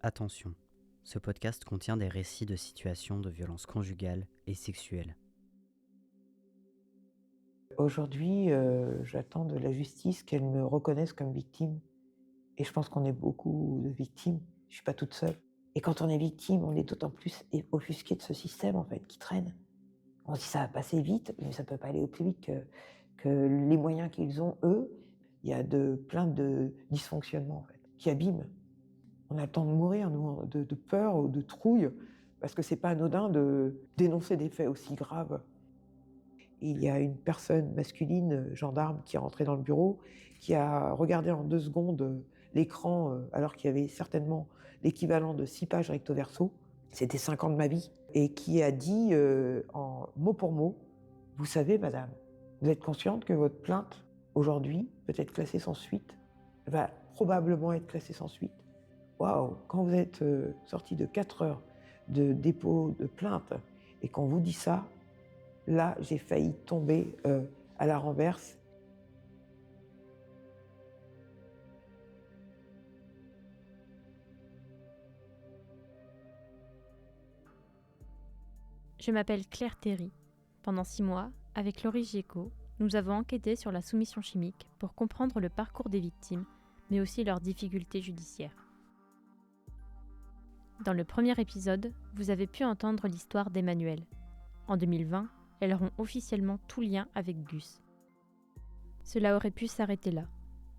Attention, ce podcast contient des récits de situations de violence conjugale et sexuelle. Aujourd'hui, j'attends de la justice qu'elle me reconnaisse comme victime. Et je pense qu'on est beaucoup de victimes. Je suis pas toute seule. Et quand on est victime, on est d'autant plus offusqué de ce système, en fait, qui traîne. On se dit ça va passer vite, mais ça peut pas aller au plus vite que les moyens qu'ils ont, eux. Il y a plein de dysfonctionnements, en fait, qui abîment. On a le temps de mourir, nous, de peur ou de trouille, parce que c'est pas anodin de dénoncer des faits aussi graves. Il y a une personne masculine, gendarme, qui est rentrée dans le bureau, qui a regardé en 2 secondes l'écran, alors qu'il y avait certainement l'équivalent de 6 pages recto verso. C'était 5 ans de ma vie. Et qui a dit, en mot pour mot, « Vous savez, madame, vous êtes consciente que votre plainte, aujourd'hui, peut être classée sans suite, va probablement être classée sans suite. Waouh, quand vous êtes sortie de 4 heures de dépôt de plainte et qu'on vous dit ça, là, j'ai failli tomber à la renverse. » Je m'appelle Claire Terry. Pendant 6 mois, avec Laurie Géco, nous avons enquêté sur la soumission chimique pour comprendre le parcours des victimes, mais aussi leurs difficultés judiciaires. Dans le premier épisode, vous avez pu entendre l'histoire d'Emmanuelle. En 2020, elles rompt officiellement tout lien avec Gus. Cela aurait pu s'arrêter là.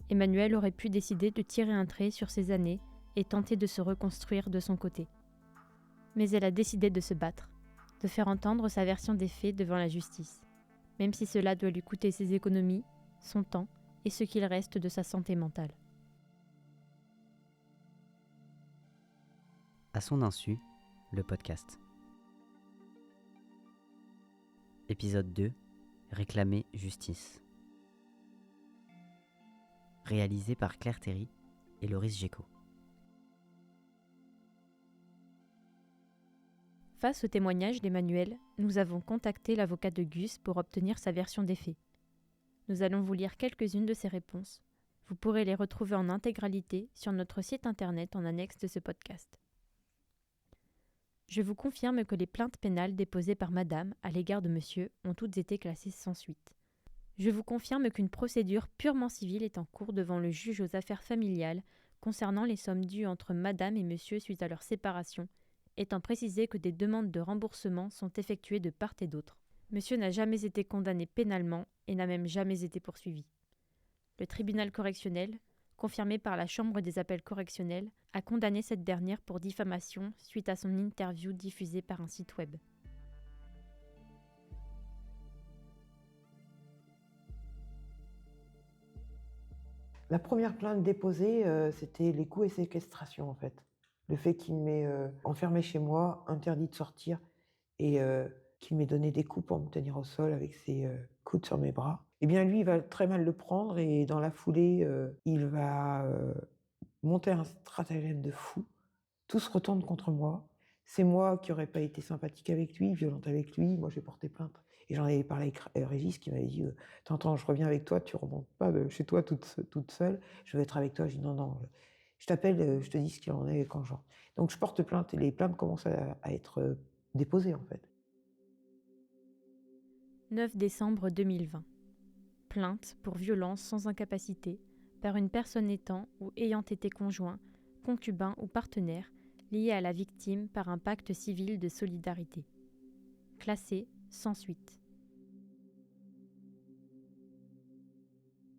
Emmanuelle aurait pu décider de tirer un trait sur ses années et tenter de se reconstruire de son côté. Mais elle a décidé de se battre, de faire entendre sa version des faits devant la justice, même si cela doit lui coûter ses économies, son temps et ce qu'il reste de sa santé mentale. À son insu, le podcast. Épisode 2. Réclamer justice. Réalisé par Claire Terry et Loris Géco. Face au témoignage d'Emmanuelle, nous avons contacté l'avocat de Gus pour obtenir sa version des faits. Nous allons vous lire quelques-unes de ses réponses. Vous pourrez les retrouver en intégralité sur notre site internet en annexe de ce podcast. Je vous confirme que les plaintes pénales déposées par madame à l'égard de monsieur ont toutes été classées sans suite. Je vous confirme qu'une procédure purement civile est en cours devant le juge aux affaires familiales concernant les sommes dues entre madame et monsieur suite à leur séparation, étant précisé que des demandes de remboursement sont effectuées de part et d'autre. Monsieur n'a jamais été condamné pénalement et n'a même jamais été poursuivi. Le tribunal correctionnel, confirmé par la Chambre des appels correctionnels, a condamné cette dernière pour diffamation suite à son interview diffusée par un site web. La première plainte déposée, c'était les coups et séquestrations, en fait. Le fait qu'il m'ait enfermé chez moi, interdit de sortir, et qu'il m'ait donné des coups pour me tenir au sol avec ses coudes sur mes bras. Eh bien, lui, il va très mal le prendre, et dans la foulée, il va monter un stratagème de fou. Tout se retourne contre moi. C'est moi qui n'aurais pas été sympathique avec lui, violente avec lui. Moi, j'ai porté plainte. Et j'en avais parlé avec Régis qui m'avait dit « T'entends, je reviens avec toi, tu remontes pas de chez toi toute seule. Je veux être avec toi. » Je dis « Non, non, je t'appelle, je te dis ce qu'il en est quand je rentre. » Donc, je porte plainte et les plaintes commencent à être déposées, en fait. 9 décembre 2020. Plainte pour violence sans incapacité par une personne étant ou ayant été conjoint, concubin ou partenaire lié à la victime par un pacte civil de solidarité. Classé sans suite.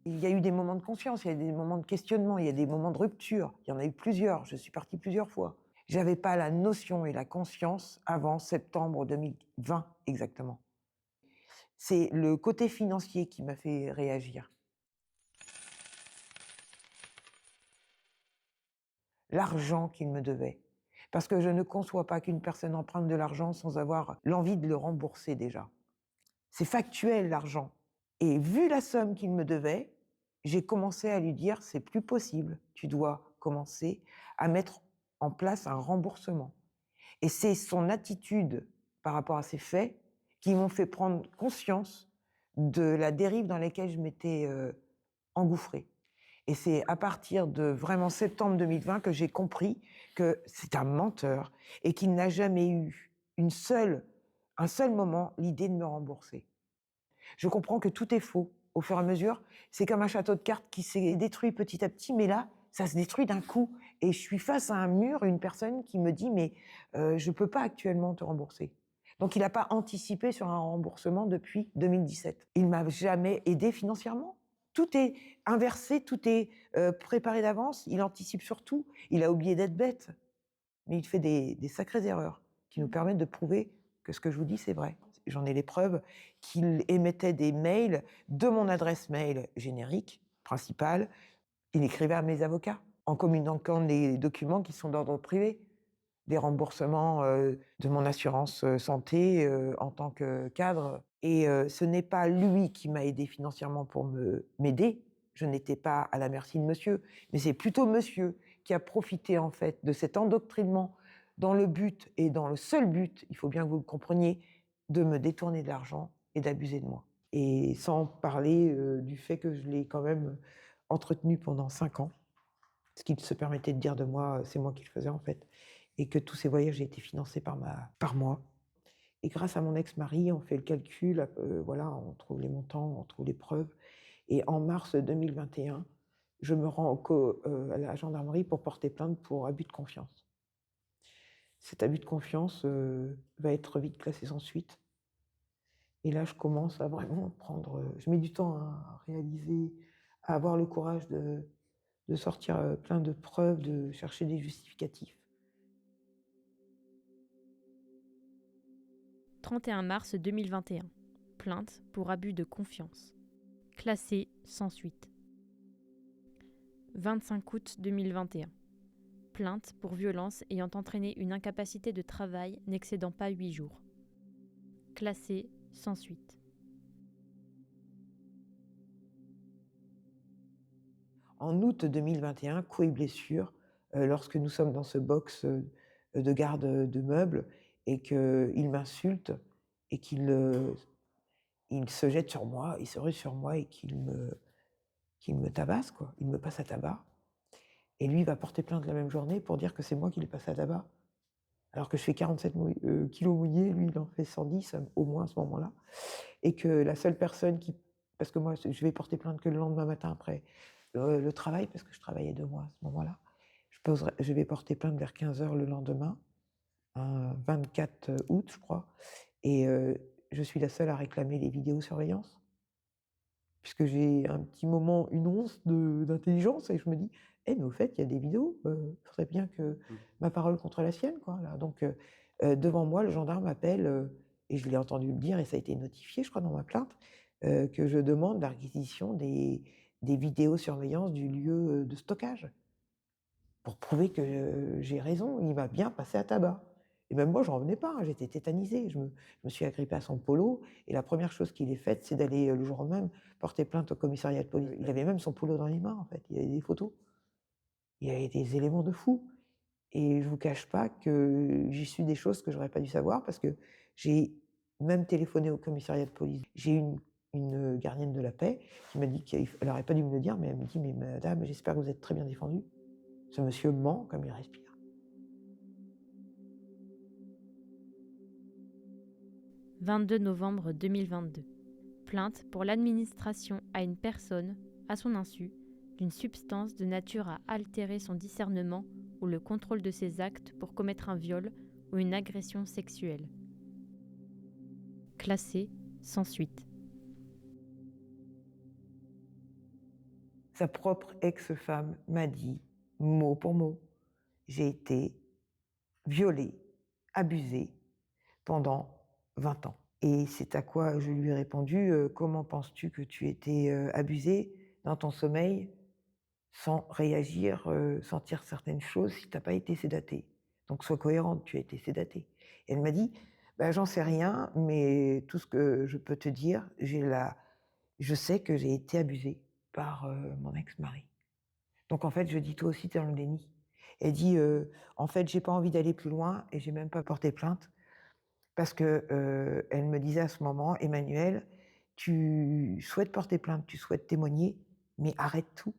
Il y a eu des moments de conscience, il y a des moments de questionnement, il y a des moments de rupture. Il y en a eu plusieurs, je suis partie plusieurs fois. J'avais pas la notion et la conscience avant septembre 2020 exactement. C'est le côté financier qui m'a fait réagir. L'argent qu'il me devait. Parce que je ne conçois pas qu'une personne emprunte de l'argent sans avoir l'envie de le rembourser déjà. C'est factuel, l'argent. Et vu la somme qu'il me devait, j'ai commencé à lui dire « c'est plus possible, tu dois commencer à mettre en place un remboursement ». Et c'est son attitude par rapport à ces faits qui m'ont fait prendre conscience de la dérive dans laquelle je m'étais engouffrée. Et c'est à partir de vraiment septembre 2020 que j'ai compris que c'est un menteur et qu'il n'a jamais eu un seul moment l'idée de me rembourser. Je comprends que tout est faux au fur et à mesure. C'est comme un château de cartes qui s'est détruit petit à petit, mais là, ça se détruit d'un coup. Et je suis face à un mur, une personne qui me dit « mais je ne peux pas actuellement te rembourser ». Donc il n'a pas anticipé sur un remboursement depuis 2017. Il ne m'a jamais aidé financièrement. Tout est inversé, tout est préparé d'avance. Il anticipe sur tout. Il a oublié d'être bête. Mais il fait des sacrées erreurs qui nous permettent de prouver que ce que je vous dis, c'est vrai. J'en ai les preuves qu'il émettait des mails de mon adresse mail générique, principale. Il écrivait à mes avocats en communiquant des documents qui sont d'ordre privé, des remboursements de mon assurance santé en tant que cadre. Et ce n'est pas lui qui m'a aidé financièrement pour m'aider. Je n'étais pas à la merci de monsieur, mais c'est plutôt monsieur qui a profité en fait de cet endoctrinement dans le but, et dans le seul but, il faut bien que vous le compreniez, de me détourner de l'argent et d'abuser de moi. Et sans parler du fait que je l'ai quand même entretenu pendant 5 ans, ce qu'il se permettait de dire de moi, c'est moi qui le faisais en fait, et que tous ces voyages étaient financés par moi. Et grâce à mon ex-mari, on fait le calcul, voilà, on trouve les montants, on trouve les preuves. Et en mars 2021, je me rends à la gendarmerie pour porter plainte pour abus de confiance. Cet abus de confiance va être vite classé sans suite. Et là, je commence à vraiment prendre... je mets du temps à réaliser, à avoir le courage de sortir plein de preuves, de chercher des justificatifs. 31 mars 2021. Plainte pour abus de confiance. Classée sans suite. 25 août 2021. Plainte pour violence ayant entraîné une incapacité de travail n'excédant pas 8 jours. Classée sans suite. En août 2021, coups et blessures, lorsque nous sommes dans ce box de garde de meubles et qu'il m'insulte et qu'il se jette sur moi, il se rue sur moi et qu'il me tabasse, quoi. Il me passe à tabac. Et lui, il va porter plainte la même journée pour dire que c'est moi qui l'ai passé à tabac. Alors que je fais 47 kilos mouillés, lui, il en fait 110 au moins à ce moment-là. Et que la seule personne qui... Parce que moi, je vais porter plainte que le lendemain matin après le travail, parce que je travaillais 2 mois à ce moment-là. Je vais porter plainte vers 15h le lendemain, un 24 août, je crois. Et je suis la seule à réclamer les vidéosurveillances. Puisque j'ai un petit moment, une once d'intelligence, et je me dis, mais au fait, il y a des vidéos, il faudrait bien que ma parole contre la sienne, quoi. Là. Donc, devant moi, le gendarme m'appelle, et je l'ai entendu le dire, et ça a été notifié, je crois, dans ma plainte, que je demande la réquisition des vidéosurveillances du lieu de stockage, pour prouver que j'ai raison, il m'a bien passé à tabac. Et même moi, j'en revenais pas, hein, j'étais tétanisée. Je me suis agrippée à son polo, et la première chose qu'il ait faite, c'est d'aller le jour même porter plainte au commissariat de police. Il avait même son polo dans les mains, en fait, il y avait des photos. Il y avait des éléments de fou. Et je vous cache pas que j'ai su des choses que j'aurais pas dû savoir, parce que j'ai même téléphoné au commissariat de police. J'ai une gardienne de la paix qui m'a dit qu'elle aurait pas dû me le dire, mais elle me dit, mais madame, j'espère que vous êtes très bien défendue. Ce monsieur ment comme il respire. 22 novembre 2022. Plainte pour l'administration à une personne, à son insu, d'une substance de nature à altérer son discernement ou le contrôle de ses actes pour commettre un viol ou une agression sexuelle. Classé sans suite. Sa propre ex-femme m'a dit, mot pour mot, j'ai été violée, abusée pendant 20 ans. Et c'est à quoi je lui ai répondu, comment penses-tu que tu étais abusée dans ton sommeil sans réagir, sentir certaines choses si tu n'as pas été sédatée? Donc sois cohérente, tu as été sédatée. Et elle m'a dit, j'en sais rien, mais tout ce que je peux te dire, je sais que j'ai été abusée par mon ex-mari. Donc en fait, je dis, toi aussi, tu es dans le déni. Elle dit, en fait, j'ai pas envie d'aller plus loin, et j'ai même pas porté plainte, parce que elle me disait à ce moment, Emmanuelle, tu souhaites porter plainte, tu souhaites témoigner, mais arrête tout,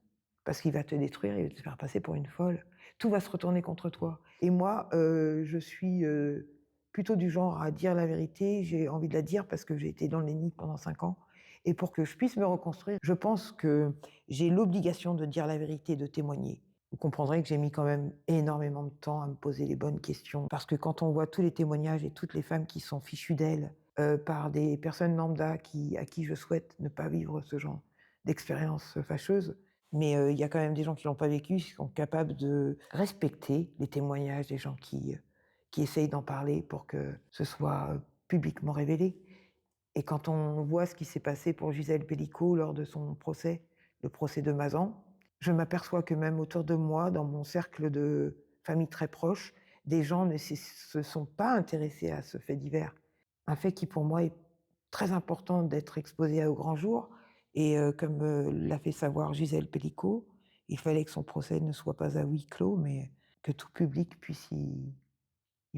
parce qu'il va te détruire, il va te faire passer pour une folle. Tout va se retourner contre toi. Et moi, je suis plutôt du genre à dire la vérité. J'ai envie de la dire parce que j'ai été dans le déni pendant 5 ans. Et pour que je puisse me reconstruire, je pense que j'ai l'obligation de dire la vérité, de témoigner. Vous comprendrez que j'ai mis quand même énormément de temps à me poser les bonnes questions. Parce que quand on voit tous les témoignages et toutes les femmes qui sont fichues d'elles par des personnes lambda à qui je souhaite ne pas vivre ce genre d'expérience fâcheuse, mais il y a quand même des gens qui l'ont pas vécu, qui sont capables de respecter les témoignages des gens qui essayent d'en parler pour que ce soit publiquement révélé. Et quand on voit ce qui s'est passé pour Gisèle Pelicot lors de son procès, le procès de Mazan, je m'aperçois que même autour de moi, dans mon cercle de famille très proche, des gens ne se sont pas intéressés à ce fait divers. Un fait qui pour moi est très important d'être exposé au grand jour. Et comme l'a fait savoir Gisèle Pelicot, il fallait que son procès ne soit pas à huis clos, mais que tout public puisse y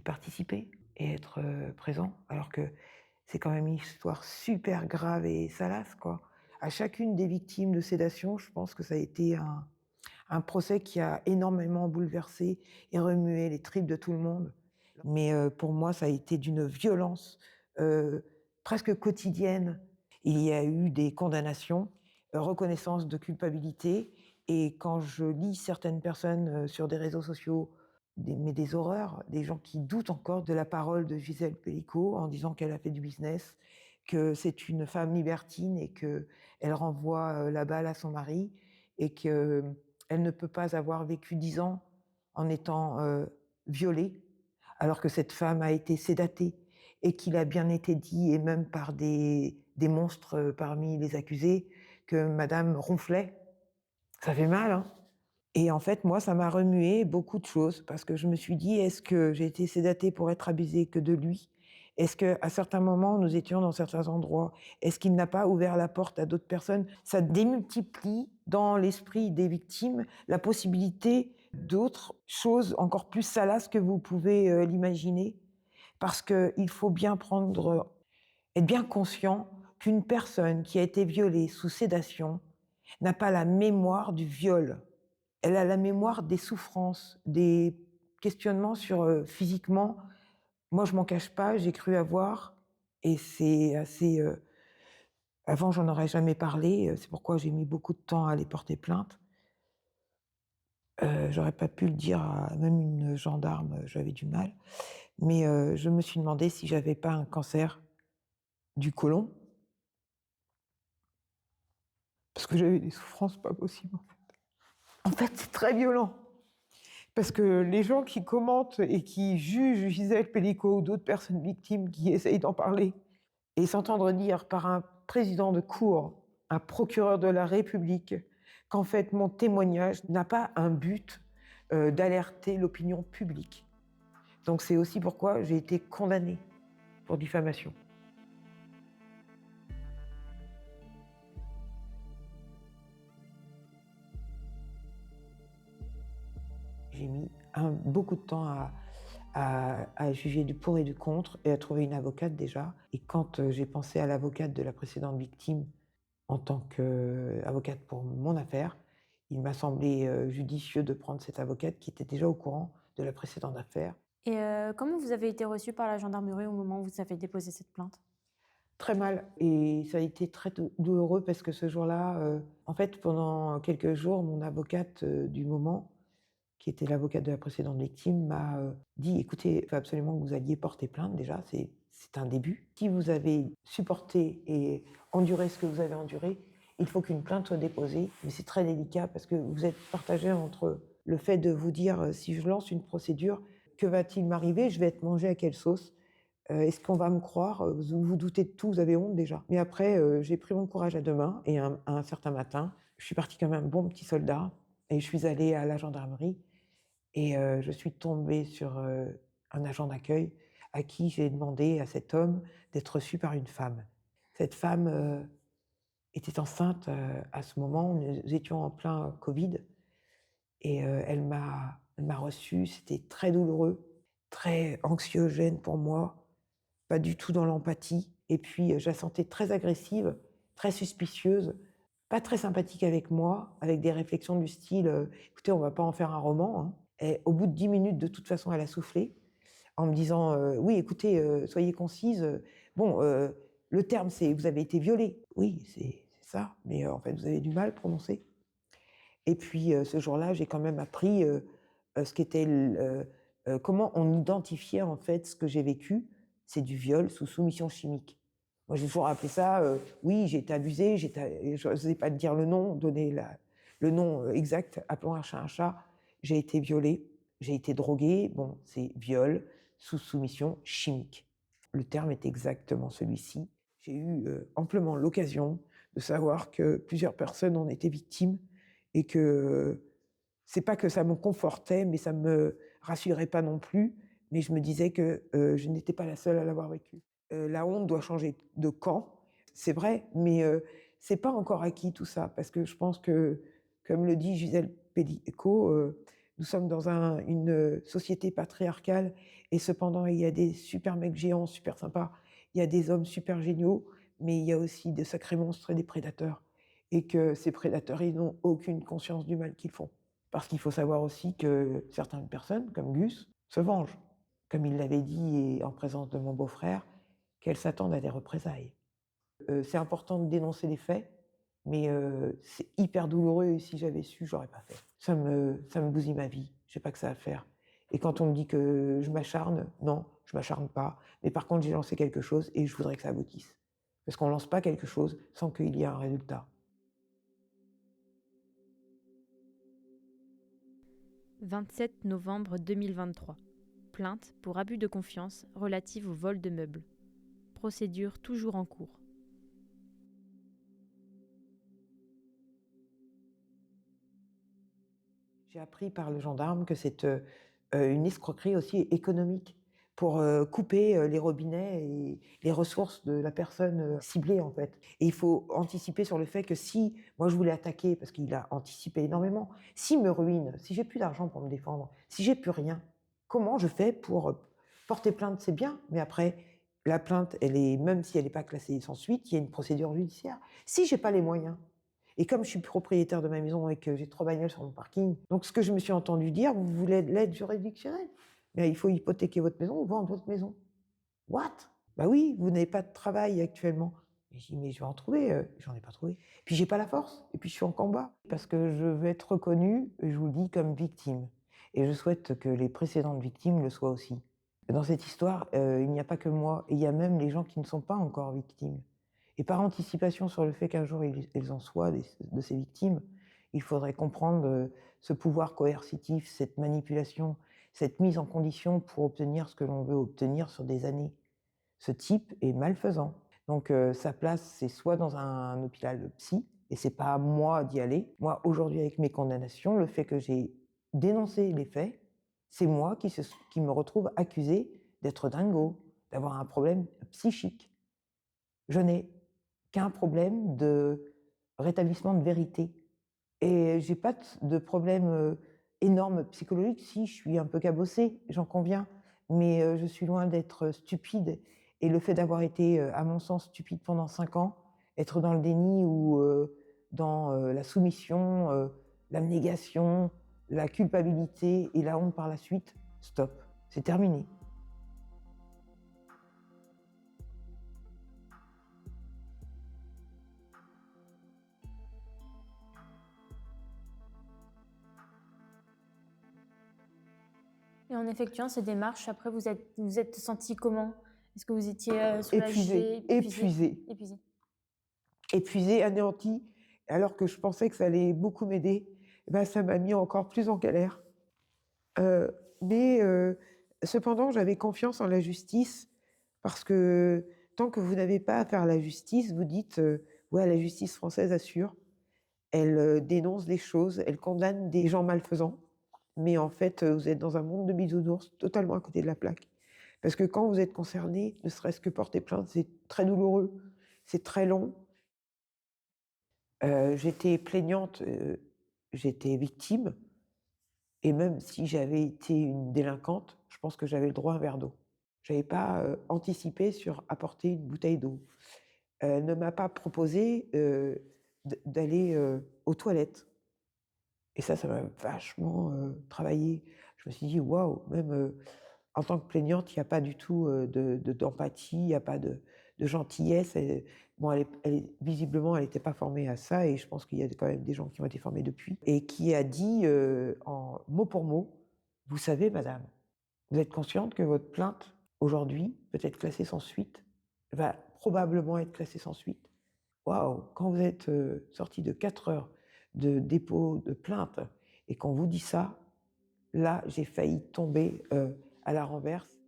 participer et être présent. Alors que c'est quand même une histoire super grave et salace, quoi. À chacune des victimes de sédation, je pense que ça a été un procès qui a énormément bouleversé et remué les tripes de tout le monde. Mais pour moi, ça a été d'une violence presque quotidienne. Il y a eu des condamnations, reconnaissance de culpabilité. Et quand je lis certaines personnes sur des réseaux sociaux, mais des horreurs, des gens qui doutent encore de la parole de Gisèle Pelicot en disant qu'elle a fait du business, que c'est une femme libertine et qu'elle renvoie la balle à son mari et qu'elle ne peut pas avoir vécu 10 ans en étant violée, alors que cette femme a été sédatée et qu'il a bien été dit, et même par des monstres parmi les accusés, que madame ronflait. Ça fait mal, hein? Et en fait, moi, ça m'a remué beaucoup de choses parce que je me suis dit: «Est-ce que j'ai été sédatée pour être abusée que de lui? Est-ce qu'à certains moments, nous étions dans certains endroits? Est-ce qu'il n'a pas ouvert la porte à d'autres personnes?» Ça démultiplie dans l'esprit des victimes la possibilité d'autres choses encore plus salaces que vous pouvez l'imaginer. Parce qu'il faut bien être bien conscient qu'une personne qui a été violée sous sédation n'a pas la mémoire du viol. Elle a la mémoire des souffrances, des questionnements sur physiquement. Moi, je m'en cache pas, j'ai cru avoir, et c'est assez. Avant, j'en aurais jamais parlé, c'est pourquoi j'ai mis beaucoup de temps à aller porter plainte. J'aurais pas pu le dire à même une gendarme, j'avais du mal. Mais je me suis demandé si j'avais pas un cancer du côlon, parce que j'avais des souffrances pas possibles, en fait. En fait, c'est très violent. Parce que les gens qui commentent et qui jugent Gisèle Pelicot ou d'autres personnes victimes qui essayent d'en parler et s'entendre dire par un président de cour, un procureur de la République, qu'en fait mon témoignage n'a pas un but d'alerter l'opinion publique. Donc c'est aussi pourquoi j'ai été condamnée pour diffamation. J'ai mis beaucoup de temps à juger du pour et du contre et à trouver une avocate déjà. Et quand j'ai pensé à l'avocate de la précédente victime en tant qu'avocate pour mon affaire, il m'a semblé judicieux de prendre cette avocate qui était déjà au courant de la précédente affaire. Et comment vous avez été reçu par la gendarmerie au moment où vous avez déposé cette plainte? Très mal, et ça a été très douloureux parce que ce jour-là, en fait, pendant quelques jours, mon avocate du moment, qui était l'avocate de la précédente victime, m'a dit: «Écoutez, il faut absolument que vous alliez porter plainte déjà, c'est un début. Si vous avez supporté et enduré ce que vous avez enduré, il faut qu'une plainte soit déposée, mais c'est très délicat parce que vous êtes partagé entre le fait de vous dire, si je lance une procédure, que va-t-il m'arriver? Je vais être mangé à quelle sauce? Est-ce qu'on va me croire? Vous vous doutez de tout, vous avez honte déjà». Mais après, j'ai pris mon courage à 2 mains et un certain matin, je suis partie comme un bon petit soldat et je suis allée à la gendarmerie et je suis tombée sur un agent d'accueil à qui j'ai demandé à cet homme d'être reçu par une femme. Cette femme était enceinte à ce moment, nous étions en plein Covid, et elle m'a reçue. C'était très douloureux, très anxiogène pour moi, pas du tout dans l'empathie, et puis je la sentais très agressive, très suspicieuse. pas très sympathique avec moi, avec des réflexions du style, «Écoutez, on va pas en faire un roman, hein». Et au bout de 10 minutes, de toute façon, elle a soufflé en me disant, «Oui, écoutez, soyez concise, bon, le terme, c'est vous avez été violée». «Oui, c'est ça, mais en fait, vous avez du mal à prononcer». Et puis, ce jour-là, j'ai quand même appris, ce qu'était comment on identifiait, en fait, ce que j'ai vécu. C'est du viol sous soumission chimique. Moi, j'ai toujours appelé ça, oui, j'ai été abusée, j'osais pas te dire le nom, donner le nom, exact, appelons un chat. J'ai été violée, j'ai été droguée, bon, c'est viol sous soumission chimique. Le terme est exactement celui-ci. J'ai eu, amplement l'occasion de savoir que plusieurs personnes en étaient victimes et que c'est pas que ça me confortait, mais ça me rassurait pas non plus, mais je me disais que, je n'étais pas la seule à l'avoir vécu. La honte doit changer de camp, c'est vrai, mais, c'est pas encore acquis tout ça, parce que je pense que, comme le dit Gisèle Pellico, nous sommes dans une société patriarcale et cependant il y a des super mecs géants, super sympas, il y a des hommes super géniaux, mais il y a aussi de sacrés monstres et des prédateurs et que ces prédateurs, ils n'ont aucune conscience du mal qu'ils font. Parce qu'il faut savoir aussi que certaines personnes, comme Gus, se vengent. Comme il l'avait dit et en présence de mon beau-frère, qu'elles s'attendent à des représailles. C'est important de dénoncer les faits, mais c'est hyper douloureux et si j'avais su, j'aurais pas fait. Ça me bousille ma vie, je sais pas que ça à faire. Et quand on me dit que je m'acharne, non, je m'acharne pas. Mais par contre, j'ai lancé quelque chose et je voudrais que ça aboutisse. Parce qu'on lance pas quelque chose sans qu'il y ait un résultat. 27 novembre 2023. Plainte pour abus de confiance relative au vol de meubles. Procédure toujours en cours. J'ai appris par le gendarme que c'est une escroquerie aussi économique pour couper les robinets et les ressources de la personne ciblée en fait. Et il faut anticiper sur le fait que si moi je voulais attaquer, parce qu'il a anticipé énormément, s'il me ruine, si j'ai plus d'argent pour me défendre, si j'ai plus rien, comment je fais pour porter plainte? C'est bien, mais après la plainte, elle est, même si elle n'est pas classée sans suite, il y a une procédure judiciaire. Si j'ai pas les moyens, et comme je suis propriétaire de ma maison et que j'ai 3 bagnoles sur mon parking, donc ce que je me suis entendu dire: «Vous voulez de l'aide juridictionnelle? Mais il faut hypothéquer votre maison ou vendre votre maison». What? Bah oui, vous n'avez pas de travail actuellement. Et je dis: «Mais je vais en trouver», j'en ai pas trouvé. Puis j'ai pas la force et puis je suis en combat parce que je veux être reconnue, je vous le dis, comme victime et je souhaite que les précédentes victimes le soient aussi. Dans cette histoire, il n'y a pas que moi, il y a même les gens qui ne sont pas encore victimes. Et par anticipation sur le fait qu'un jour elles en soient de ces victimes, il faudrait comprendre ce pouvoir coercitif, cette manipulation, cette mise en condition pour obtenir ce que l'on veut obtenir sur des années. Ce type est malfaisant. Donc sa place, c'est soit dans un hôpital psy, et c'est pas à moi d'y aller. Moi, aujourd'hui, avec mes condamnations, le fait que j'ai dénoncé les faits, c'est moi qui me retrouve accusée d'être dingo, d'avoir un problème psychique. Je n'ai qu'un problème de rétablissement de vérité et j'ai pas de problème, énorme psychologique. Si, je suis un peu cabossée, j'en conviens, mais je suis loin d'être stupide et le fait d'avoir été, à mon sens, stupide pendant 5 ans, être dans le déni ou dans, la soumission, l'abnégation, la culpabilité et la honte par la suite, stop, c'est terminé. Et en effectuant ces démarches, après, vous êtes senti comment? Est-ce que vous étiez Épuisée, soulagé, épuisée. épuisé? Épuisée, anéantie, alors que je pensais que ça allait beaucoup m'aider, eh ben, ça m'a mis encore plus en galère. Mais cependant, j'avais confiance en la justice parce que tant que vous n'avez pas à faire la justice, vous dites ouais, la justice française assure. Elle dénonce des choses, elle condamne des gens malfaisants. Mais en fait, vous êtes dans un monde de bisounours totalement à côté de la plaque. Parce que quand vous êtes concerné, ne serait-ce que porter plainte, c'est très douloureux, c'est très long. J'étais plaignante, j'étais victime et même si j'avais été une délinquante, je pense que j'avais le droit à un verre d'eau. J'avais pas, anticipé sur apporter une bouteille d'eau. Elle ne m'a pas proposé, d'aller, aux toilettes. Et ça m'a vachement, travaillé. Je me suis dit: «Waouh!» même, en tant que plaignante, il y a pas du tout, d'empathie, il y a pas de gentillesse et bon, visiblement, elle était pas formée à ça et je pense qu'il y a quand même des gens qui ont été formés depuis et qui a dit, en mot pour mot: «Vous savez madame, vous êtes consciente que votre plainte, aujourd'hui, peut être classée sans suite, va probablement être classée sans suite?» Waouh! Quand vous êtes, sortie de 4 heures de dépôt de plainte et qu'on vous dit ça, là, j'ai failli tomber, à la renverse.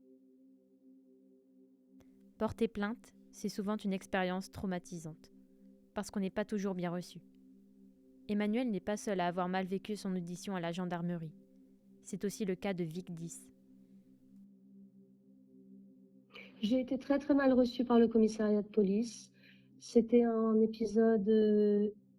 Porter plainte, c'est souvent une expérience traumatisante, parce qu'on n'est pas toujours bien reçu. Emmanuel n'est pas seul à avoir mal vécu son audition à la gendarmerie. C'est aussi le cas de Vic 10. J'ai été très très mal reçue par le commissariat de police. C'était un épisode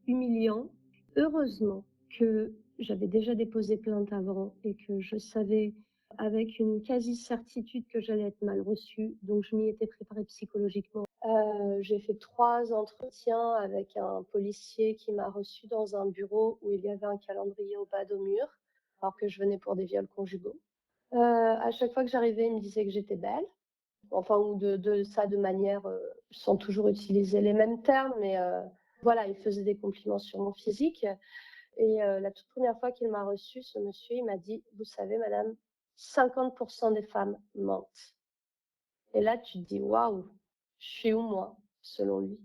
humiliant. Heureusement que j'avais déjà déposé plainte avant et que je savais avec une quasi-certitude que j'allais être mal reçue, donc je m'y étais préparée psychologiquement. J'ai fait 3 entretiens avec un policier qui m'a reçue dans un bureau où il y avait un calendrier au bas de mur, alors que je venais pour des viols conjugaux. À chaque fois que j'arrivais, il me disait que j'étais belle. Enfin, ou de ça de manière, sans toujours utiliser les mêmes termes, mais voilà, il faisait des compliments sur mon physique et la toute première fois qu'il m'a reçue, ce monsieur, il m'a dit: «Vous savez madame, 50 des femmes mentent» et là, tu te dis: «Waouh, je suis où moi?» selon lui.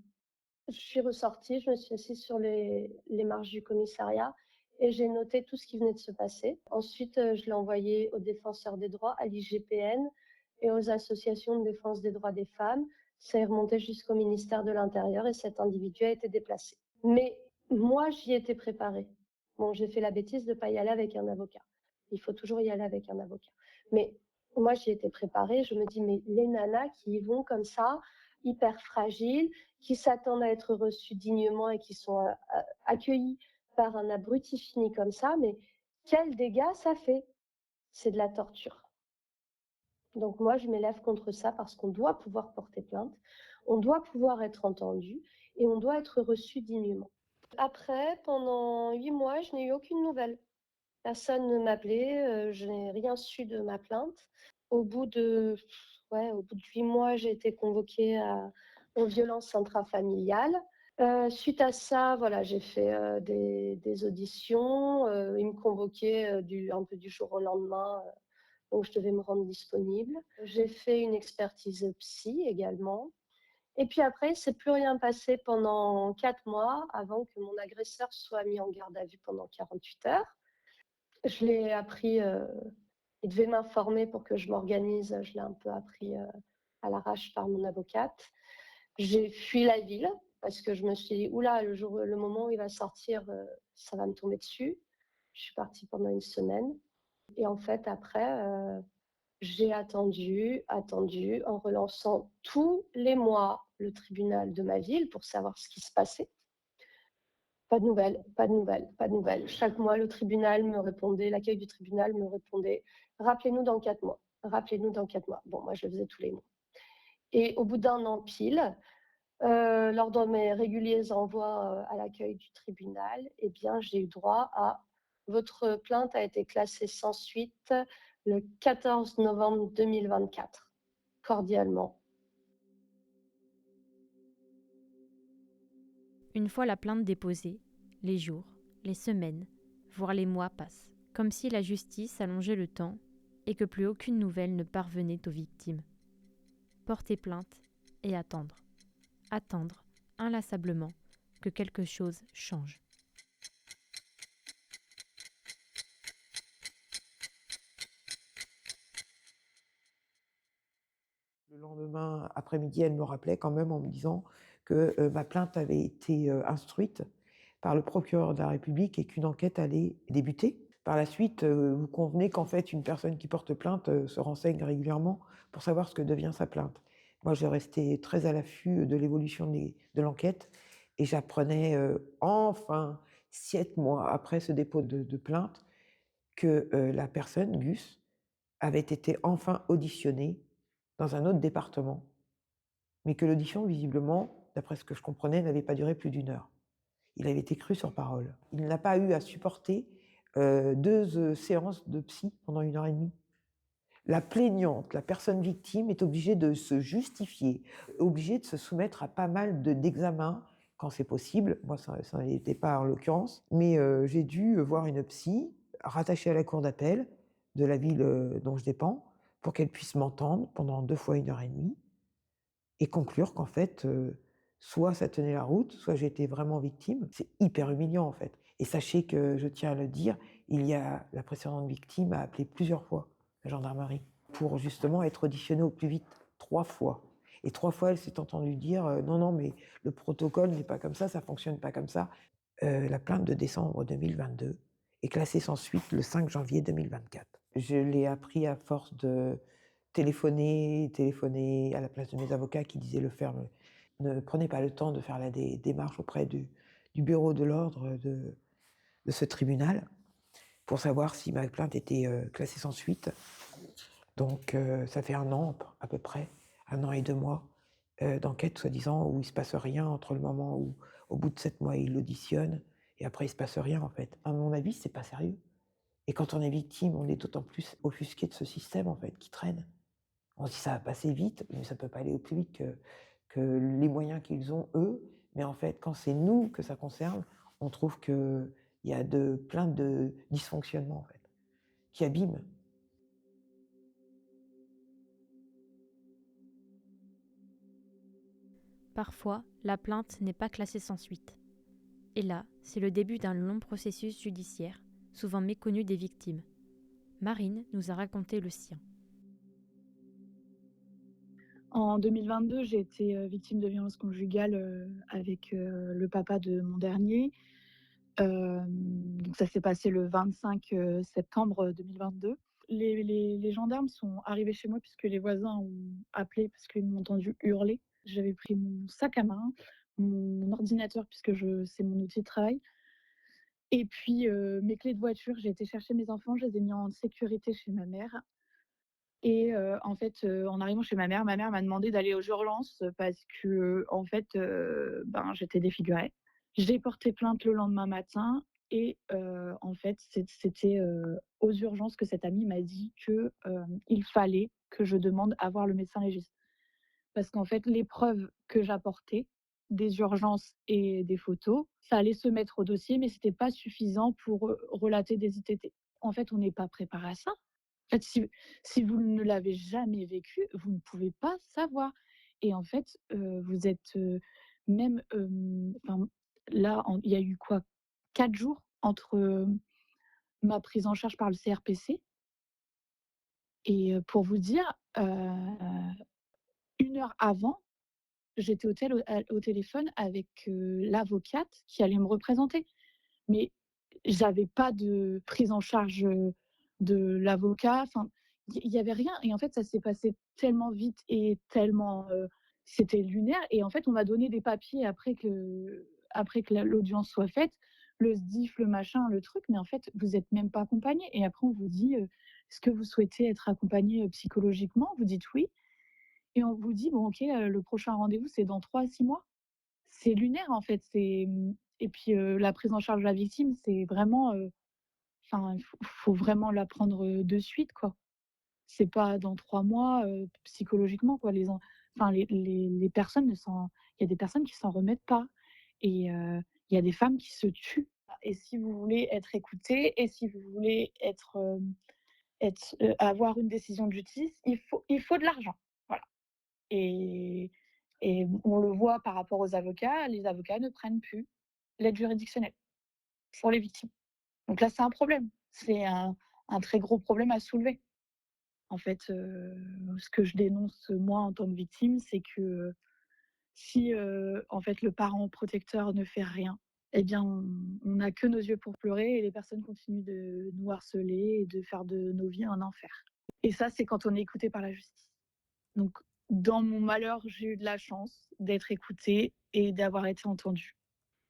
Je suis ressortie, je me suis assise sur les marches du commissariat et j'ai noté tout ce qui venait de se passer. Ensuite, je l'ai envoyé aux défenseurs des droits, à l'IGPN et aux associations de défense des droits des femmes. Ça est remonté jusqu'au ministère de l'Intérieur et cet individu a été déplacé. Mais moi, j'y étais préparée. Bon, j'ai fait la bêtise de ne pas y aller avec un avocat. Il faut toujours y aller avec un avocat. Mais moi, j'y étais préparée. Je me dis, mais les nanas qui y vont comme ça, hyper fragiles, qui s'attendent à être reçus dignement et qui sont accueillis par un abruti fini comme ça, mais quel dégât ça fait? C'est de la torture. Donc moi, je m'élève contre ça parce qu'on doit pouvoir porter plainte, on doit pouvoir être entendu et on doit être reçu dignement. Après, pendant 8 mois, je n'ai eu aucune nouvelle. Personne ne m'appelait, je n'ai rien su de ma plainte. Au bout de 8 mois, j'ai été convoquée aux violences intrafamiliales. Suite à ça, voilà, j'ai fait, des auditions, ils me convoquaient, un peu du jour au lendemain, donc je devais me rendre disponible. J'ai fait une expertise psy également et puis après, il s'est plus rien passé pendant 4 mois avant que mon agresseur soit mis en garde à vue pendant 48 heures. Je l'ai appris, il devait m'informer pour que je m'organise, je l'ai un peu appris, à l'arrache par mon avocate. J'ai fui la ville parce que je me suis dit: «Ouh là, le moment où il va sortir, ça va me tomber dessus». Je suis partie pendant une semaine et en fait après, j'ai attendu, attendu en relançant tous les mois le tribunal de ma ville pour savoir ce qui se passait. Pas de nouvelles, pas de nouvelles, pas de nouvelles. Chaque mois, le tribunal me répondait, l'accueil du tribunal me répondait: «Rappelez-nous dans 4 mois, rappelez-nous dans 4 mois». Bon, moi, je le faisais tous les mois et au bout d'1 an pile, lors de mes réguliers envois, à l'accueil du tribunal, eh bien, j'ai eu droit à: «Votre plainte a été classée sans suite le 14 novembre 2024. Cordialement». Une fois la plainte déposée, les jours, les semaines, voire les mois passent, comme si la justice allongeait le temps et que plus aucune nouvelle ne parvenait aux victimes. Porter plainte et attendre. Attendre, inlassablement, que quelque chose change. Le lendemain après-midi, elle me rappelait quand même en me disant que, ma plainte avait été, instruite par le procureur de la République et qu'une enquête allait débuter. Par la suite, vous convenez qu'en fait, une personne qui porte plainte, se renseigne régulièrement pour savoir ce que devient sa plainte. Moi, je restais très à l'affût de l'évolution de l'enquête et j'apprenais, enfin 7 mois après ce dépôt de plainte que, la personne, Gus, avait été enfin auditionnée dans un autre département, mais que l'audition visiblement, d'après ce que je comprenais, n'avait pas duré plus d'1 heure. il avait été cru sur parole. Il n'a pas eu à supporter 2 séances de psy pendant 1 heure et demie. La plaignante, la personne victime est obligée de se justifier, obligée de se soumettre à pas mal d'examens quand c'est possible. Moi, ça n'était pas en l'occurrence, mais j'ai dû voir une psy rattachée à la cour d'appel de la ville dont je dépends pour qu'elle puisse m'entendre pendant 2 fois 1 heure et demie et conclure qu'en fait, soit ça tenait la route, soit j'étais vraiment victime. C'est hyper humiliant en fait. Et sachez que, je tiens à le dire, la précédente victime a appelé plusieurs fois la gendarmerie pour justement être auditionnée au plus vite, 3 fois. Et 3 fois, elle s'est entendue dire non, non, mais le protocole n'est pas comme ça fonctionne pas comme ça. La plainte de décembre 2022 est classée sans suite le 5 janvier 2024. Je l'ai appris à force de téléphoner à la place de mes avocats qui disaient le faire. Ne prenez pas le temps de faire la démarche auprès du bureau de l'ordre de ce tribunal pour savoir si ma plainte était classée sans suite. Donc ça fait 1 an à peu près, 1 an et 2 mois d'enquête soi-disant où il se passe rien entre le moment où, au bout de 7 mois, il l'auditionne et après il se passe rien en fait. À mon avis, c'est pas sérieux. Et quand on est victime, on est d'autant plus offusqué de ce système en fait qui traîne. On se dit ça va passer vite, mais ça peut pas aller au plus vite que les moyens qu'ils ont eux. Mais en fait, quand c'est nous que ça concerne, on trouve qu'il y a plein de dysfonctionnements en fait, qui abîment. Parfois, la plainte n'est pas classée sans suite. Et là, c'est le début d'un long processus judiciaire, souvent méconnu des victimes. Marine nous a raconté le sien. En 2022, j'ai été victime de violences conjugales avec le papa de mon dernier. Donc ça s'est passé le 25 septembre 2022. Les gendarmes sont arrivés chez moi puisque les voisins ont appelé parce qu'ils m'ont entendu hurler. J'avais pris mon sac à main, mon ordinateur puisque c'est mon outil de travail et puis mes clés de voiture. J'ai été chercher mes enfants, je les ai mis en sécurité chez ma mère et en fait, en arrivant chez ma mère m'a demandé d'aller aux urgences parce que, en fait, j'étais défigurée. J'ai porté plainte le lendemain matin et en fait, c'était aux urgences que cette amie m'a dit que, il fallait que je demande à voir le médecin légiste. Parce qu'en fait, les preuves que j'apportais, des urgences et des photos, ça allait se mettre au dossier, mais c'était pas suffisant pour, relater des ITT. En fait, on n'est pas préparé à ça. En fait, si vous ne l'avez jamais vécu, vous ne pouvez pas savoir et en fait, vous êtes, même, là, il y a eu quoi? 4 jours entre, ma prise en charge par le CRPC et pour vous dire, 1 heure avant, j'étais au téléphone avec, l'avocate qui allait me représenter. Mais j'avais pas de prise en charge, de l'avocat, enfin, il y avait rien et en fait, ça s'est passé tellement vite et tellement, c'était lunaire et en fait, on m'a donné des papiers après que l'audience soit faite, le SDIF, le machin, le truc, mais en fait, vous êtes même pas accompagné et après on vous dit, «Est-ce que vous souhaitez être accompagné, psychologiquement?» Vous dites: «Oui» et on vous dit: «Bon OK, le prochain rendez-vous, c'est dans 3 à 6 mois». C'est lunaire, en fait, et puis, la prise en charge de la victime, c'est vraiment, enfin, il faut vraiment la prendre, de suite, quoi. C'est pas dans 3 mois, psychologiquement, quoi. Les personnes ne s'en il y a des personnes qui s'en remettent pas et il y a des femmes qui se tuent et si vous voulez être écoutées et si vous voulez avoir une décision de justice, il faut de l'argent. Voilà et on le voit par rapport aux avocats, les avocats ne prennent plus l'aide juridictionnelle pour les victimes. Donc là, c'est un problème. C'est un très gros problème à soulever. En fait, ce que je dénonce, moi, en tant que victime, c'est que si, en fait, le parent protecteur ne fait rien, eh bien, on n'a que nos yeux pour pleurer et les personnes continuent de nous harceler et de faire de nos vies un enfer. Et ça, c'est quand on est écouté par la justice. Donc, dans mon malheur, j'ai eu de la chance d'être écoutée et d'avoir été entendue.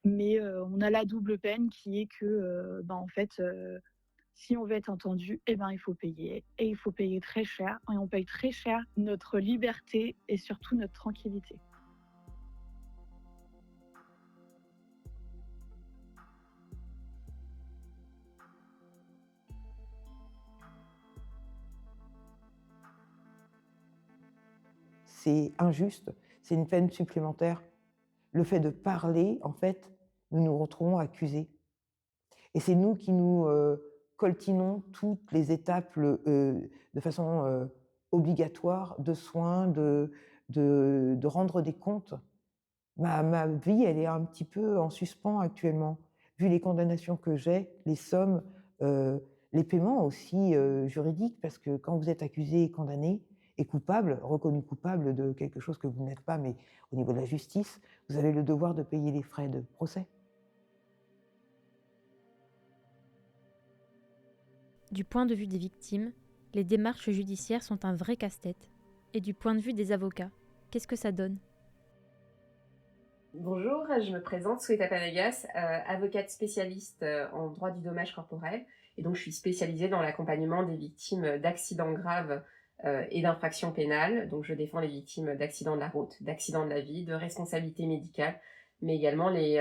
Mais, on a la double peine qui est que, en fait, si on veut être entendu, eh ben, il faut payer et il faut payer très cher et on paye très cher notre liberté et surtout notre tranquillité. c'est injuste, c'est une peine supplémentaire. Le fait de parler, en fait, nous nous retrouvons accusés. Et c'est nous qui nous coltinons toutes les étapes de façon obligatoire de soins, de rendre des comptes. Ma vie, elle est un petit peu en suspens actuellement, vu les condamnations que j'ai, les sommes, les paiements aussi juridiques, parce que quand vous êtes accusé et condamné et coupable, reconnu coupable de quelque chose que vous n'êtes pas, mais au niveau de la justice, vous avez le devoir de payer les frais de procès. Du point de vue des victimes, les démarches judiciaires sont un vrai casse-tête. Et du point de vue des avocats, qu'est-ce que ça donne ? Bonjour, je me présente, Sweta Panagas, avocate spécialiste en droit du dommage corporel. Et donc, je suis spécialisée dans l'accompagnement des victimes d'accidents graves et d'infractions pénales. Donc, je défends les victimes d'accidents de la route, d'accidents de la vie, de responsabilité médicale, mais également les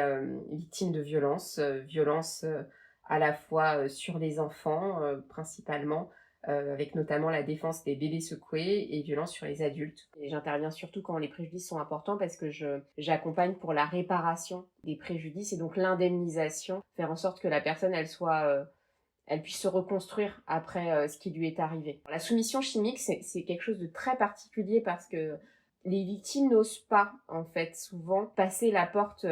victimes de violences, à la fois sur les enfants principalement, avec notamment la défense des bébés secoués et violences sur les adultes. Et j'interviens surtout quand les préjudices sont importants parce que j'accompagne pour la réparation des préjudices et donc l'indemnisation, faire en sorte que la personne elle puisse se reconstruire après ce qui lui est arrivé. La soumission chimique, c'est quelque chose de très particulier parce que les victimes n'osent pas, en fait, souvent passer la porte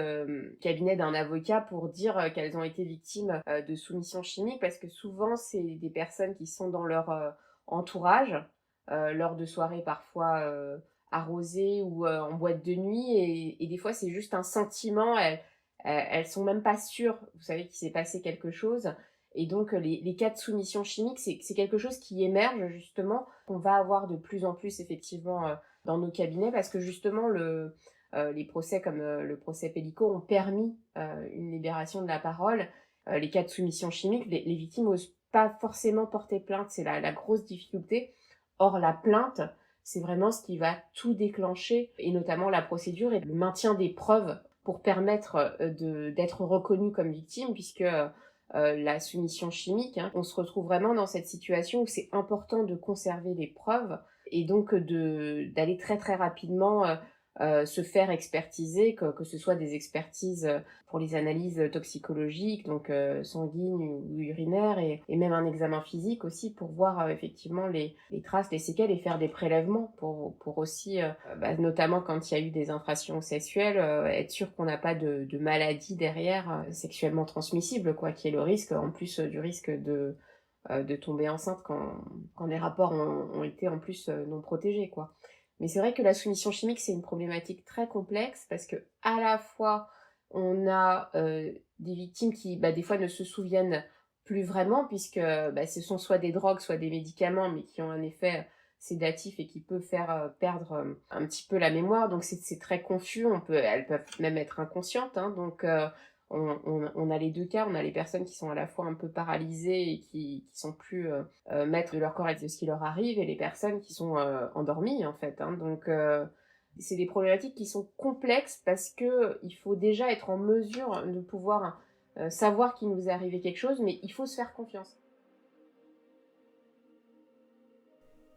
cabinet d'un avocat pour dire qu'elles ont été victimes de soumission chimique, parce que souvent, c'est des personnes qui sont dans leur entourage, lors de soirées parfois arrosées ou en boîte de nuit, et des fois, c'est juste un sentiment, elles sont même pas sûres, vous savez, qu'il s'est passé quelque chose. Et donc, les cas de soumission chimique, c'est quelque chose qui émerge, justement, qu'on va avoir de plus en plus, effectivement, dans nos cabinets, parce que, justement, les procès comme le procès Pellico ont permis une libération de la parole. Les cas de soumission chimique, les victimes n'osent pas forcément porter plainte, c'est la grosse difficulté. Or, la plainte, c'est vraiment ce qui va tout déclencher, et notamment la procédure et le maintien des preuves pour permettre d'être reconnu comme victime, puisque la soumission chimique, on se retrouve vraiment dans cette situation où c'est important de conserver les preuves et donc d'aller très très rapidement se faire expertiser, que ce soit des expertises pour les analyses toxicologiques, donc sanguines ou urinaires, et même un examen physique aussi pour voir effectivement les traces, les séquelles, et faire des prélèvements pour aussi, notamment quand il y a eu des infractions sexuelles, être sûr qu'on n'a pas de maladie derrière sexuellement transmissible, quoi, qui est le risque, en plus du risque de tomber enceinte quand les rapports ont été en plus non protégés, quoi. Mais c'est vrai que la soumission chimique, c'est une problématique très complexe parce que à la fois, on a des victimes qui, des fois, ne se souviennent plus vraiment puisque ce sont soit des drogues, soit des médicaments, mais qui ont un effet sédatif et qui peut faire perdre un petit peu la mémoire. Donc, c'est très confus. Elles peuvent même être inconscientes. Donc, on a les deux cas. On a les personnes qui sont à la fois un peu paralysées et qui sont plus maîtres de leur corps et de ce qui leur arrive, et les personnes qui sont endormies, en fait. Donc, c'est des problématiques qui sont complexes parce que il faut déjà être en mesure de pouvoir savoir qu'il nous est arrivé quelque chose, mais il faut se faire confiance.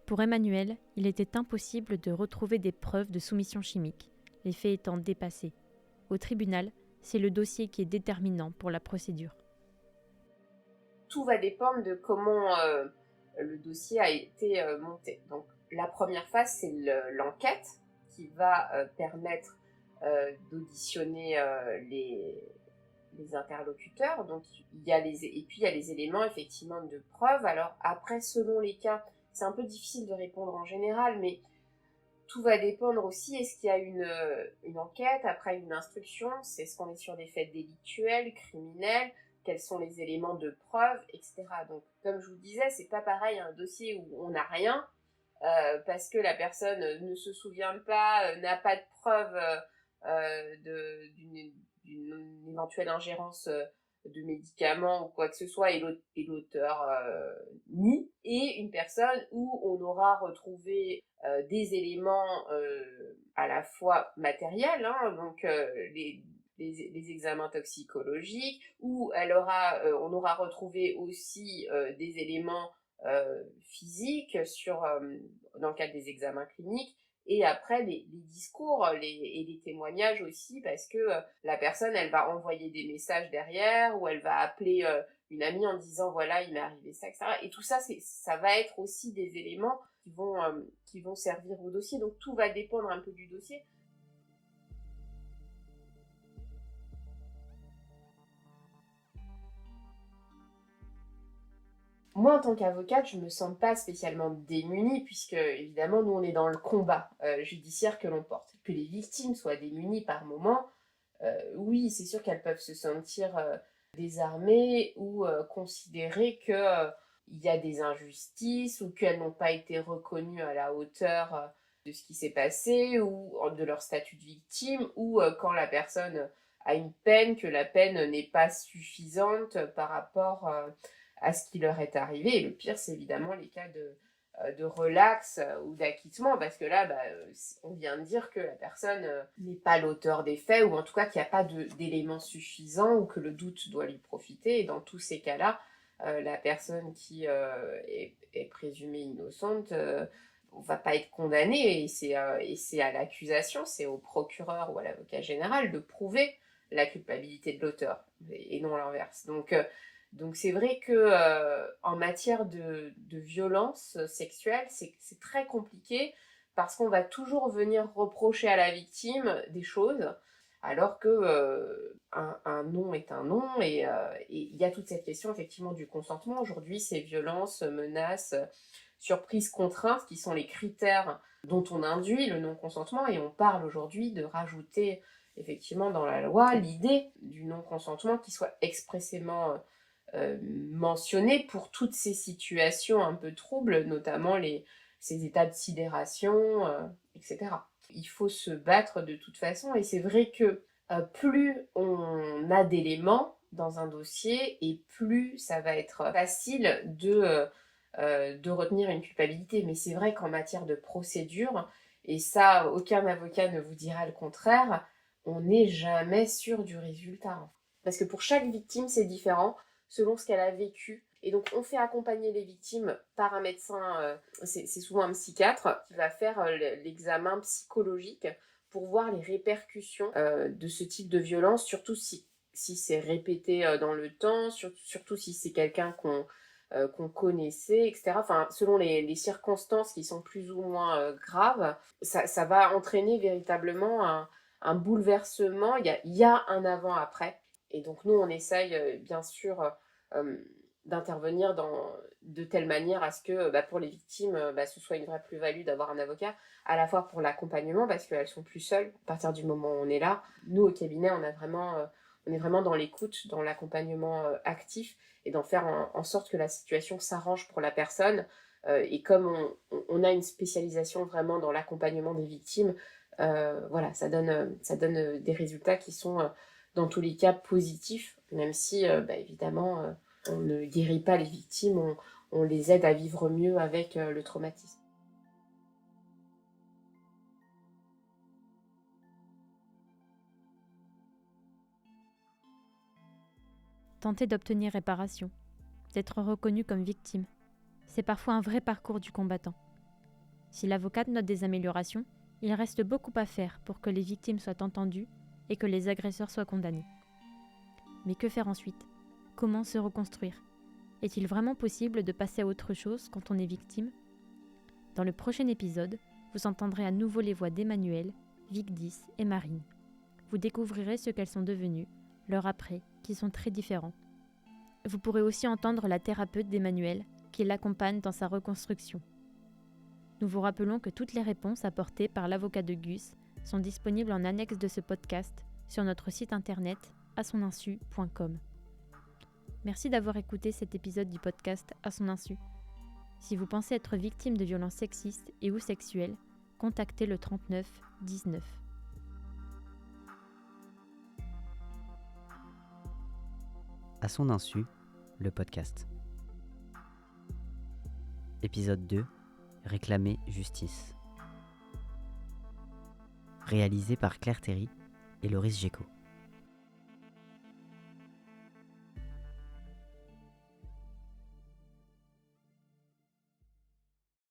Pour Emmanuel, il était impossible de retrouver des preuves de soumission chimique, les faits étant dépassés. Au tribunal, c'est le dossier qui est déterminant pour la procédure. Tout va dépendre de comment le dossier a été monté. Donc, la première phase, c'est l'enquête qui va permettre d'auditionner les interlocuteurs. Donc, et puis il y a les éléments effectivement de preuve. Alors après, selon les cas, c'est un peu difficile de répondre en général, mais tout va dépendre aussi, est-ce qu'il y a une enquête, après une instruction, c'est est-ce qu'on est sur des faits délictuels, criminels, quels sont les éléments de preuve, etc. Donc, comme je vous disais, c'est pas pareil un dossier où on n'a rien, parce que la personne ne se souvient pas, n'a pas de preuve d'une éventuelle ingérence de médicaments ou quoi que ce soit, et l'auteur nie, et une personne où on aura retrouvé des éléments à la fois matériels, donc les examens toxicologiques, où on aura retrouvé aussi des éléments physiques dans le cadre des examens cliniques, Et après, les discours et les témoignages aussi, parce que la personne, elle va envoyer des messages derrière, ou elle va appeler une amie en disant, voilà, il m'est arrivé ça, etc. Et tout ça, ça va être aussi des éléments qui vont servir au dossier. Donc tout va dépendre un peu du dossier. Moi, en tant qu'avocate, je me sens pas spécialement démunie, puisque, évidemment, nous, on est dans le combat judiciaire que l'on porte. Que les victimes soient démunies par moment, oui, c'est sûr qu'elles peuvent se sentir désarmées ou considérer qu'il y a des injustices ou qu'elles n'ont pas été reconnues à la hauteur de ce qui s'est passé ou de leur statut de victime, ou quand la personne a une peine, que la peine n'est pas suffisante par rapport à ce qui leur est arrivé. Et le pire, c'est évidemment les cas de relax ou d'acquittement, parce que là, on vient de dire que la personne n'est pas l'auteur des faits, ou en tout cas qu'il n'y a pas d'éléments suffisants, ou que le doute doit lui profiter. Et dans tous ces cas-là, la personne qui est présumée innocente va pas être condamnée, et c'est à l'accusation, c'est au procureur ou à l'avocat général de prouver la culpabilité de l'auteur, et non l'inverse. Donc c'est vrai que en matière de violence sexuelle, c'est très compliqué, parce qu'on va toujours venir reprocher à la victime des choses, alors que un non est un non, et il y a toute cette question effectivement du consentement. Aujourd'hui, ces violences, menaces, surprises, contraintes, qui sont les critères dont on induit le non-consentement, et on parle aujourd'hui de rajouter effectivement dans la loi l'idée du non-consentement qui soit expressément mentionné pour toutes ces situations un peu troubles, notamment ces états de sidération, etc. Il faut se battre de toute façon, et c'est vrai que plus on a d'éléments dans un dossier, et plus ça va être facile de retenir une culpabilité. Mais c'est vrai qu'en matière de procédure, et ça, aucun avocat ne vous dira le contraire, on n'est jamais sûr du résultat. Parce que pour chaque victime, c'est différent, selon ce qu'elle a vécu. Et donc, on fait accompagner les victimes par un médecin, c'est souvent un psychiatre, qui va faire l'examen psychologique pour voir les répercussions de ce type de violence, surtout si c'est répété dans le temps, surtout si c'est quelqu'un qu'on connaissait, etc. Enfin, selon les circonstances qui sont plus ou moins graves, ça va entraîner véritablement un bouleversement. Il y a un avant-après. Et donc nous, on essaye bien sûr d'intervenir de telle manière à ce que pour les victimes, ce soit une vraie plus-value d'avoir un avocat, à la fois pour l'accompagnement, parce qu'elles sont plus seules à partir du moment où on est là. Nous, au cabinet, on est vraiment dans l'écoute, dans l'accompagnement actif, et d'en faire en sorte que la situation s'arrange pour la personne. Et comme on a une spécialisation vraiment dans l'accompagnement des victimes, voilà, ça donne des résultats qui sont dans tous les cas positifs, même si évidemment on ne guérit pas les victimes, on les aide à vivre mieux avec le traumatisme. Tenter d'obtenir réparation, d'être reconnu comme victime, c'est parfois un vrai parcours du combattant. Si l'avocate note des améliorations, il reste beaucoup à faire pour que les victimes soient entendues et que les agresseurs soient condamnés. Mais que faire ensuite ? Comment se reconstruire ? Est-il vraiment possible de passer à autre chose quand on est victime ? Dans le prochain épisode, vous entendrez à nouveau les voix d'Emmanuelle, Vigdis et Marine. Vous découvrirez ce qu'elles sont devenues, leur après, qui sont très différents. Vous pourrez aussi entendre la thérapeute d'Emmanuelle, qui l'accompagne dans sa reconstruction. Nous vous rappelons que toutes les réponses apportées par l'avocat de Gus sont disponibles en annexe de ce podcast sur notre site internet assoninsu.com. Merci d'avoir écouté cet épisode du podcast À son insu. Si vous pensez être victime de violences sexistes et ou sexuelles, contactez le 39 19. À son insu, le podcast. Épisode 2. Réclamer justice. Réalisé par Claire Terry et Loris Géco.